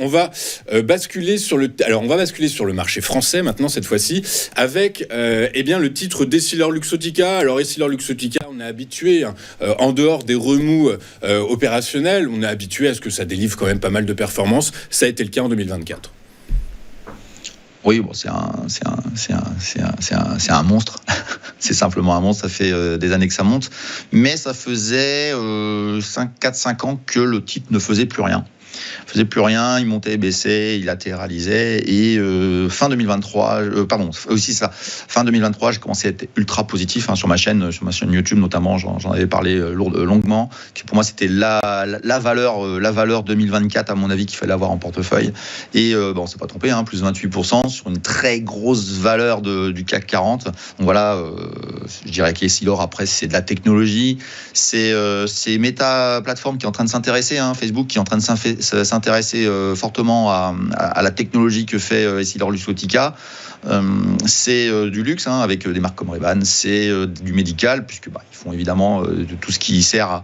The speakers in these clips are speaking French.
on va basculer sur le marché français maintenant cette fois-ci avec le titre Essilor-Luxottica. Alors Essilor-Luxottica, on est habitué en dehors des remous opérationnels, on est habitué à ce que ça délivre quand même pas mal de performances. Ça a été le cas en 2024. Oui, bon, c'est un monstre. C'est simplement un monstre. Ça fait des années que ça monte. Mais ça faisait 4-5 ans que le titre ne faisait plus rien. Il montait, baissait, il latéralisait. Et fin 2023, j'ai commencé à être ultra positif sur ma chaîne YouTube notamment. J'en avais parlé longuement. Pour moi, c'était la valeur 2024 à mon avis qu'il fallait avoir en portefeuille. Et on s'est pas trompé, plus 28% sur une très grosse valeur du CAC 40. Donc voilà, je dirais qu'Essilor après c'est de la technologie, c'est Meta Platform qui est en train de s'intéresser, Facebook qui est en train de s'intéresser fortement à la technologie que fait Essilor-Luxottica. C'est du luxe avec des marques comme Ray-Ban, c'est du médical puisque ils font évidemment de tout ce qui sert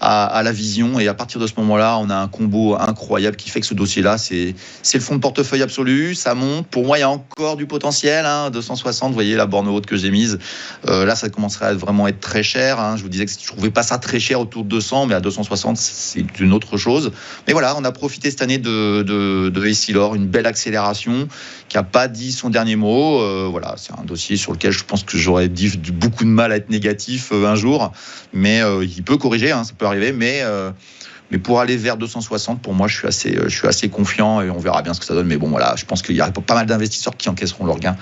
à la vision, et à partir de ce moment-là, on a un combo incroyable qui fait que ce dossier-là, c'est le fond de portefeuille absolu, ça monte. Pour moi, il y a encore du potentiel, 260, vous voyez la borne haute que j'ai mise. Là, ça commencerait à vraiment être très cher. Je vous disais que je ne trouvais pas ça très cher autour de 200, mais à 260, c'est une autre chose. Mais voilà, on a profité cette année de Essilor, une belle accélération qui n'a pas dit son dernier mot. Voilà, c'est un dossier sur lequel je pense que j'aurais dit beaucoup de mal à être négatif un jour, mais il peut corriger, ça peut arriver, mais pour aller vers 260, pour moi, je suis assez confiant et on verra bien ce que ça donne. Mais bon, voilà, je pense qu'il y a pas mal d'investisseurs qui encaisseront leur gain.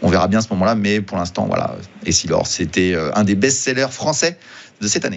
On verra bien à ce moment-là, mais pour l'instant, voilà, Essilor, c'était un des best-sellers français de cette année.